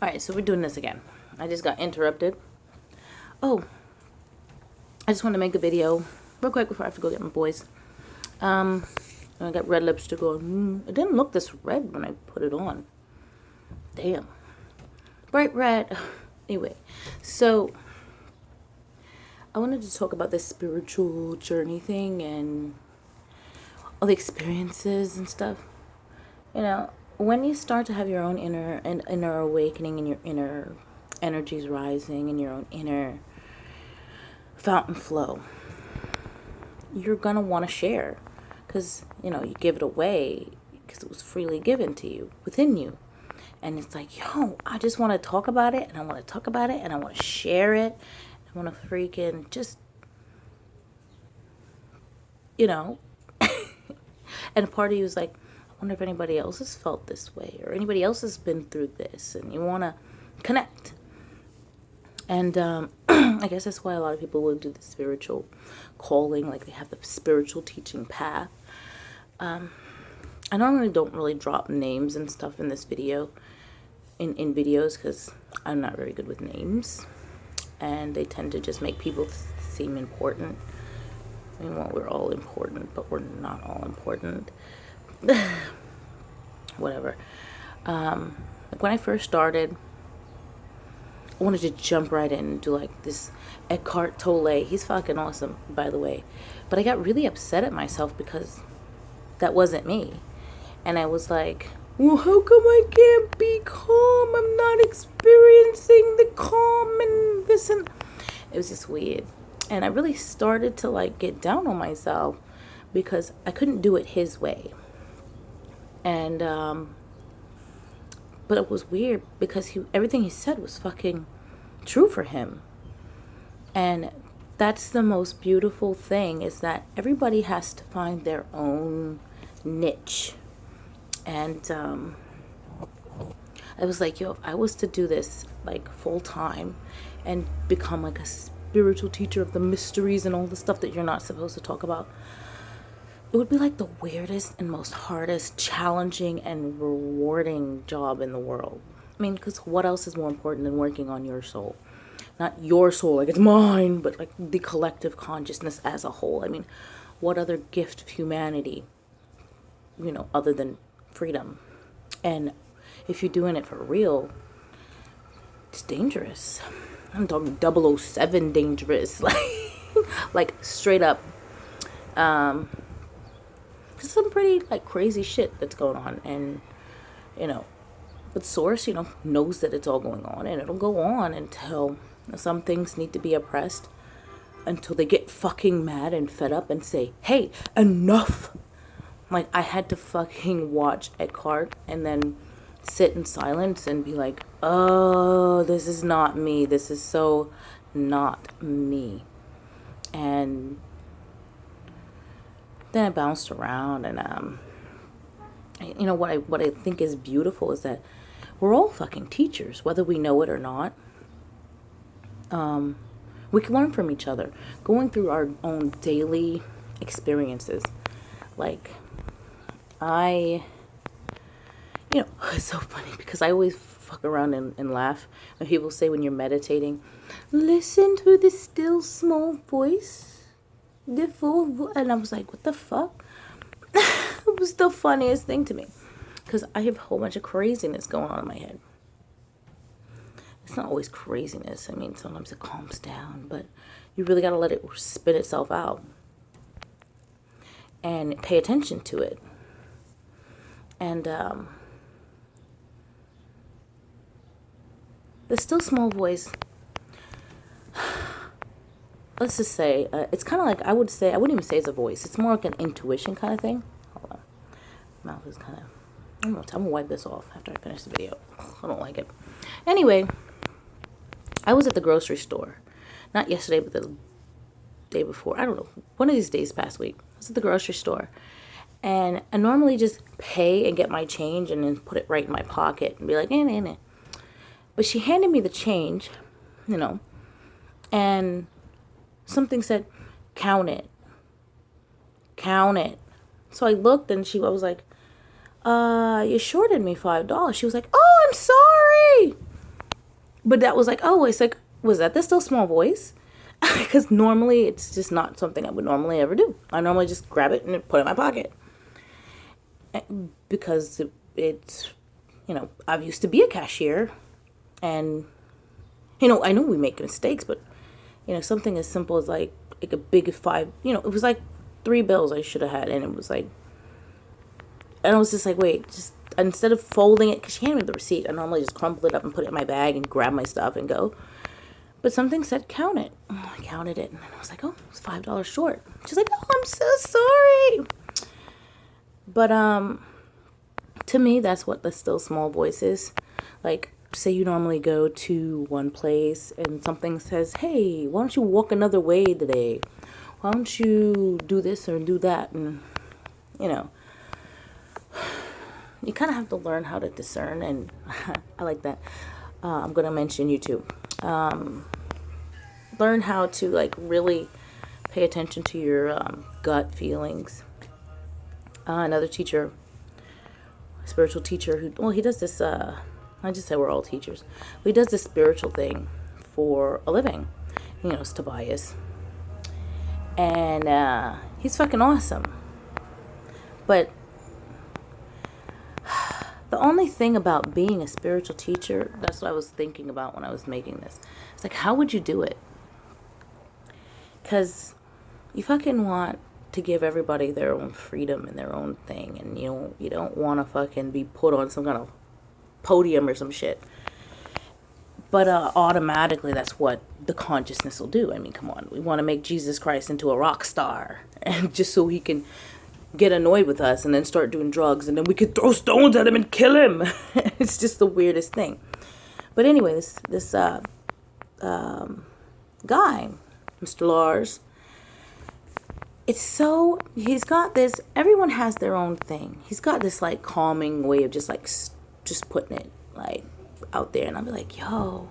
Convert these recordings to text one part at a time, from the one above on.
Alright, so we're doing this again. I just got interrupted. Oh, I just want to make a video real quick before I have to go get my boys. I got red lipstick on. It didn't look this red when I put it on. Damn. Bright red. Anyway, so I wanted to talk about this spiritual journey thing and all the experiences and stuff. You know, when you start to have your own inner awakening and your inner energies rising and your own inner fountain flow, you're gonna want to share, because you know you give it away because it was freely given to you within you. And it's like, yo, I just want to talk about it, and I want to talk about it, and I want to share it. I want to freaking just, you know. And a part of you is like, I wonder if anybody else has felt this way, or anybody else has been through this, and you want to connect. And I guess that's why a lot of people will do the spiritual calling, like they have the spiritual teaching path. I normally don't really drop names and stuff in this video, in videos, because I'm not very good with names, and they tend to just make people seem important. I mean, well, we're all important, but we're not all important. Whatever. Like when I first started, I wanted to jump right in and do like this Eckhart Tolle. He's fucking awesome, by the way. But I got really upset at myself because that wasn't me. And I was like, well, how come I can't be calm? I'm not experiencing the calm and this and... It was just weird. And I really started to like get down on myself because I couldn't do it his way. And, but it was weird because everything he said was fucking true for him. And that's the most beautiful thing, is that everybody has to find their own niche. And I was like, yo, if I was to do this like full time and become like a spiritual teacher of the mysteries and all the stuff that you're not supposed to talk about, it would be like the weirdest and most hardest, challenging and rewarding job in the world. I mean, because what else is more important than working on your soul? Not your soul, like it's mine, but like the collective consciousness as a whole. I mean, what other gift of humanity, you know, other than freedom? And if you're doing it for real, it's dangerous. I'm talking 007 dangerous, like straight up. Some pretty like crazy shit that's going on, and you know, but Source, you know, knows that it's all going on, and it'll go on until some things need to be oppressed, until they get fucking mad and fed up and say, hey, enough. Like, I had to fucking watch Eckhart and then sit in silence and be like, oh, this is not me. This is so not me. And then I bounced around, and you know what I think is beautiful is that we're all fucking teachers, whether we know it or not. We can learn from each other, going through our own daily experiences. Like, you know, it's so funny because I always fuck around and laugh when people say when you're meditating, listen to the still small voice, and I was like, what the fuck? It was the funniest thing to me, because I have a whole bunch of craziness going on in my head. It's not always craziness. I mean, sometimes it calms down, but you really got to let it spit itself out and pay attention to it. And the still small voice, let's just say, it's kind of like, I wouldn't even say it's a voice. It's more like an intuition kind of thing. Hold on. Mouth is kind of, I don't know, I'm going to wipe this off after I finish the video. I don't like it. Anyway, I was at the grocery store. Not yesterday, but the day before. I don't know. One of these days past week. I was at the grocery store. And I normally just pay and get my change and then put it right in my pocket and be like, eh. But she handed me the change, you know, and something said, count it. Count it. So I looked, and I was like, you shorted me $5. She was like, oh, I'm sorry. But that was like, oh, it's like, was that the still small voice? Because normally it's just not something I would normally ever do. I normally just grab it and put it in my pocket. Because it's, I've used to be a cashier. And, I know we make mistakes, but, something as simple as like a big 5, it was like 3 bills I should have had. And it was like, and I was just like, wait, just instead of folding it, because she handed me the receipt, I normally just crumple it up and put it in my bag and grab my stuff and go. But something said count it. I counted it, and I was like, oh, it's $5 short. She's like, oh, I'm so sorry. But to me, that's what the still small voice is. Like, say you normally go to one place and something says, hey, why don't you walk another way today? Why don't you do this or do that? And, you kind of have to learn how to discern, and I like that. I'm going to mention YouTube. Learn how to, like, really pay attention to your gut feelings. Another teacher, spiritual teacher, he does this, I just say we're all teachers, but he does this spiritual thing for a living. It's Tobias. And he's fucking awesome. But the only thing about being a spiritual teacher, that's what I was thinking about when I was making this. It's like, how would you do it? Because you fucking want to give everybody their own freedom and their own thing. And you don't want to fucking be put on some kind of podium or some shit. But automatically, that's what the consciousness will do. I mean, come on. We want to make Jesus Christ into a rock star. And just so he can get annoyed with us and then start doing drugs, and then we could throw stones at him and kill him. It's just the weirdest thing. But anyway, this guy, Mr. Lars, he's got this, everyone has their own thing. He's got this like calming way of just putting it like out there, and I'll be like, yo,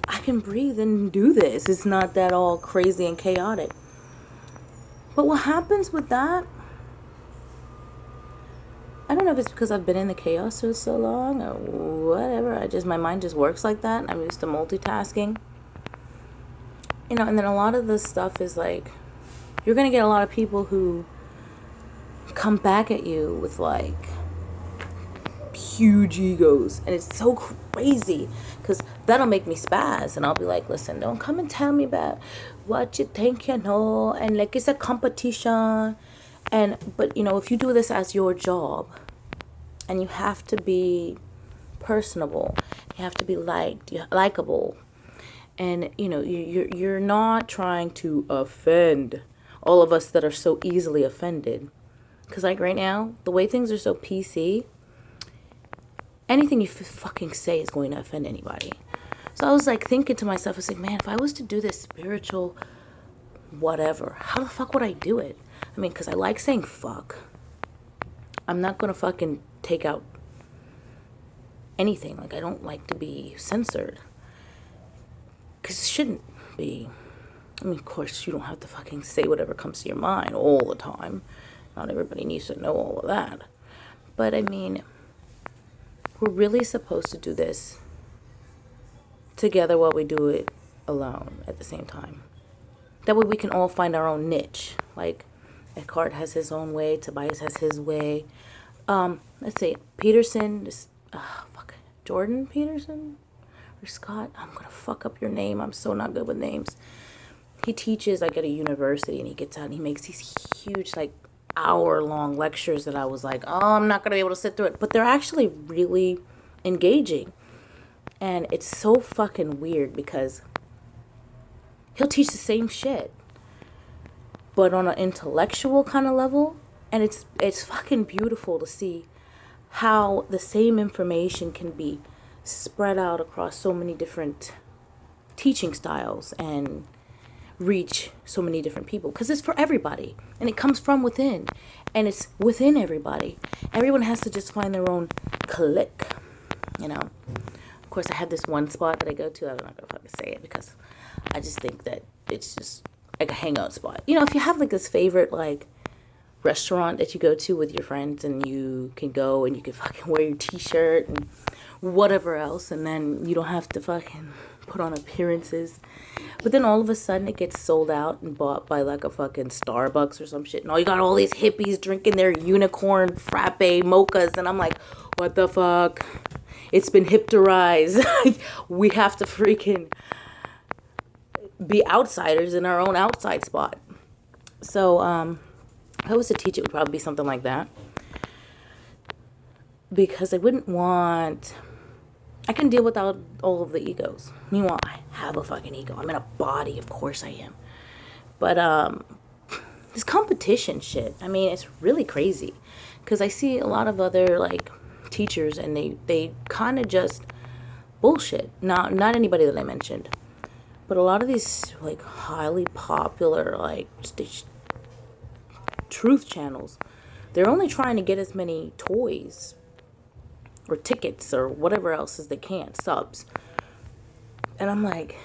I can breathe and do this. It's not that all crazy and chaotic. But what happens with that, I don't know if it's because I've been in the chaos for so long or whatever. My mind just works like that. I'm used to multitasking. And then a lot of the stuff is like, you're going to get a lot of people who come back at you with like huge egos. And it's so crazy because that'll make me spaz. And I'll be like, listen, don't come and tell me about what you think you know. And like, it's a competition. But if you do this as your job, and you have to be personable, you have to be likable, and you're not trying to offend all of us that are so easily offended. Because like right now, the way things are so PC, anything you fucking say is going to offend anybody. So I was like thinking to myself, I was like, man, if I was to do this spiritual whatever, how the fuck would I do it? I mean, because I like saying fuck. I'm not going to fucking take out anything. Like, I don't like to be censored. Because it shouldn't be. I mean, of course, you don't have to fucking say whatever comes to your mind all the time. Not everybody needs to know all of that. But, I mean, we're really supposed to do this together while we do it alone at the same time. That way we can all find our own niche. Like, Eckhart has his own way. Tobias has his way. Let's see. Peterson. Jordan Peterson? Or Scott? I'm going to fuck up your name. I'm so not good with names. He teaches, like, at a university. And he gets out and he makes these huge, like, hour-long lectures that I was like, oh, I'm not going to be able to sit through it. But they're actually really engaging. And it's so fucking weird because he'll teach the same shit, but on an intellectual kind of level. And it's fucking beautiful to see how the same information can be spread out across so many different teaching styles and reach so many different people. Because it's for everybody. And it comes from within. And it's within everybody. Everyone has to just find their own clique, Of course, I have this one spot that I go to. I'm not going to fucking say it because I just think that it's just like a hangout spot. If you have like this favorite like restaurant that you go to with your friends, and you can go and you can fucking wear your t-shirt and whatever else, and then you don't have to fucking put on appearances. But then all of a sudden it gets sold out and bought by like a fucking Starbucks or some shit. And you got all these hippies drinking their unicorn frappe mochas, and I'm like, what the fuck? It's been hipsterized. We have to freaking be outsiders in our own outside spot. So, if I was to teach, it would probably be something like that. Because I wouldn't want... I can deal without all of the egos. Meanwhile, I have a fucking ego. I'm in a body, of course I am. But, this competition shit, I mean, it's really crazy. Because I see a lot of other, like, teachers, and they kind of just bullshit. Not anybody that I mentioned. But a lot of these, like, highly popular, like, truth channels, they're only trying to get as many toys or tickets or whatever else as they can, subs. And I'm like,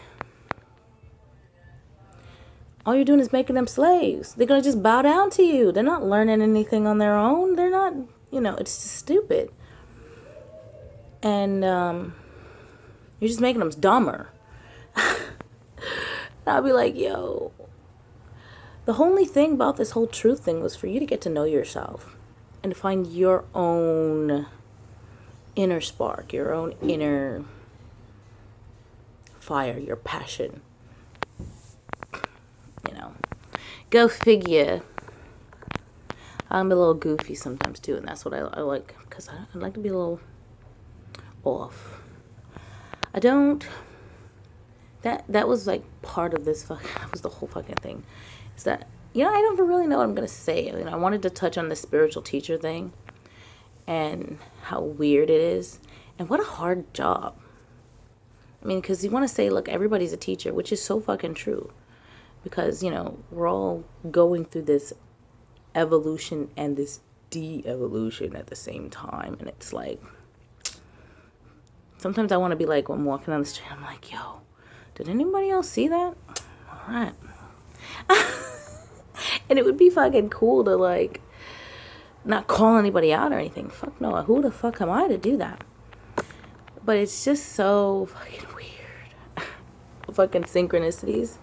all you're doing is making them slaves. They're going to just bow down to you. They're not learning anything on their own. They're not, it's just stupid. And you're just making them dumber. I'll be like, yo, the only thing about this whole truth thing was for you to get to know yourself and to find your own inner spark, your own inner fire, your passion. Go figure. I'm a little goofy sometimes too, and that's what I like, because I like to be a little off. I don't... That was like part of this that was the whole fucking thing. Is that, I don't really know what I'm going to say. I wanted to touch on the spiritual teacher thing and how weird it is and what a hard job. I mean, because you want to say, look, everybody's a teacher, which is so fucking true. Because, we're all going through this evolution and this de-evolution at the same time. And it's like, sometimes I want to be like, when I'm walking down the street, I'm like, yo, did anybody else see that? All right. And it would be fucking cool to, like, not call anybody out or anything. Fuck no. Who the fuck am I to do that? But it's just so fucking weird. Fucking synchronicities.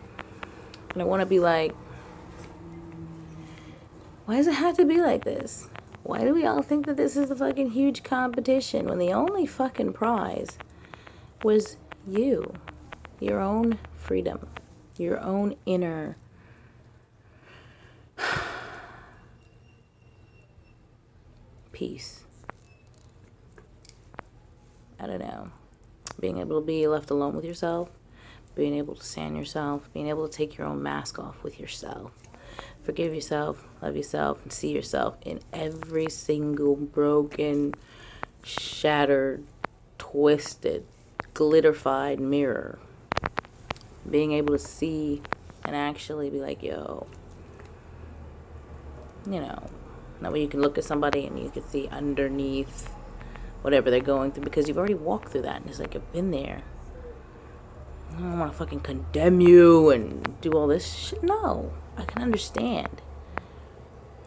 And I want to be like, why does it have to be like this? Why do we all think that this is a fucking huge competition when the only fucking prize was you? Your own freedom. Your own inner peace. I don't know. Being able to be left alone with yourself. Being able to stand yourself. Being able to take your own mask off with yourself. Forgive yourself. Love yourself. And see yourself in every single broken, shattered, twisted, glitterified mirror. Being able to see and actually be like, yo, that way you can look at somebody and you can see underneath whatever they're going through, because you've already walked through that, and it's like, you've been there. I don't want to fucking condemn you and do all this shit. No, I can understand.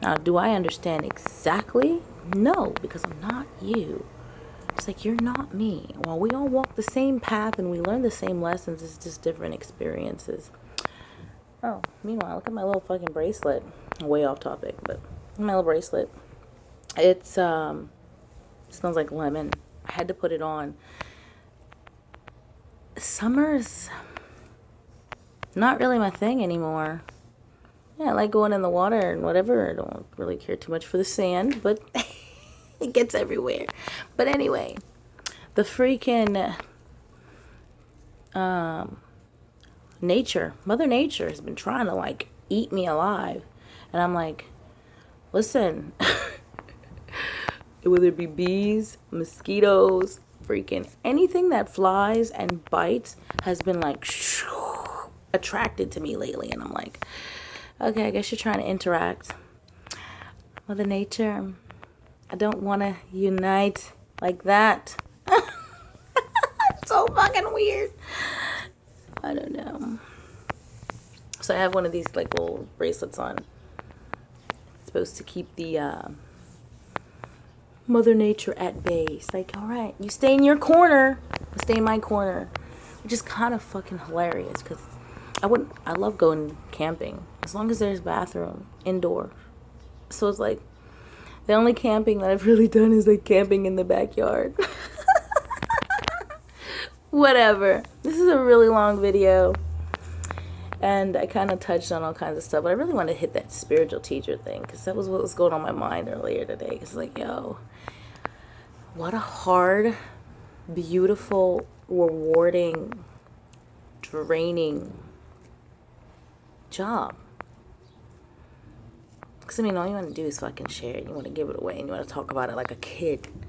Now, do I understand exactly? No, because I'm not you. It's like, you're not me. While we all walk the same path and we learn the same lessons, it's just different experiences. Oh, meanwhile, look at my little fucking bracelet. Way off topic, but my little bracelet. It smells like lemon. I had to put it on. Summer's not really my thing anymore. Yeah, I like going in the water and whatever. I don't really care too much for the sand, but it gets everywhere. But anyway, the freaking nature, Mother Nature has been trying to like eat me alive. And I'm like, listen, whether it be bees, mosquitoes, freaking anything that flies and bites has been like attracted to me lately. And I'm like, okay, I guess you're trying to interact. Mother Nature, I don't want to unite like that. So fucking weird. I don't know. So I have one of these like little bracelets on. It's supposed to keep the Mother Nature at bay. It's like, all right, you stay in your corner, I stay in my corner, which is kind of fucking hilarious because I love going camping as long as there's bathroom indoor. So it's like the only camping that I've really done is like camping in the backyard. Whatever. This is a really long video. And I kind of touched on all kinds of stuff, but I really wanted to hit that spiritual teacher thing because that was what was going on my mind earlier today. It's like, yo, what a hard, beautiful, rewarding, draining job. Because, I mean, all you want to do is fucking share it. You want to give it away and you want to talk about it like a kid. You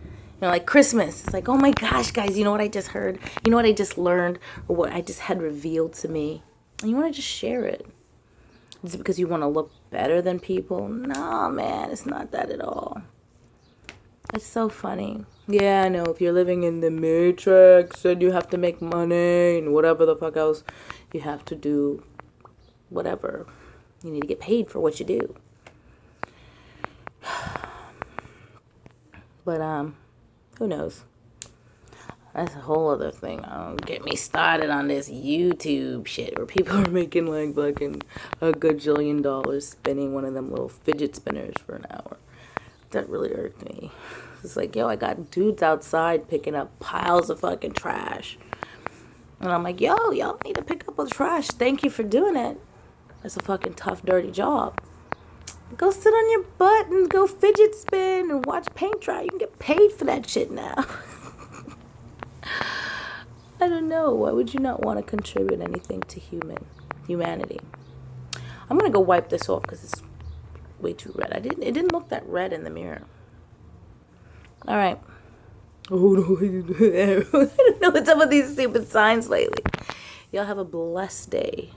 know, like Christmas. It's like, oh my gosh, guys, you know what I just heard? You know what I just learned? Or what I just had revealed to me? And you want to just share it. Is it because you want to look better than people? No, man, it's not that at all. It's so funny. Yeah, I know, if you're living in the Matrix and you have to make money and whatever the fuck else, you have to do whatever. You need to get paid for what you do. But, who knows? That's a whole other thing. Don't get me started on this YouTube shit where people are making like fucking a gajillion dollars spinning one of them little fidget spinners for an hour. That really irked me. It's like, yo, I got dudes outside picking up piles of fucking trash. And I'm like, yo, y'all need to pick up the trash. Thank you for doing it. That's a fucking tough, dirty job. Go sit on your butt and go fidget spin and watch paint dry. You can get paid for that shit now. I don't know. Why would you not want to contribute anything to humanity? I'm going to go wipe this off because it's way too red. It didn't look that red in the mirror. All right. Oh, no. I don't know what's up with these stupid signs lately. Y'all have a blessed day.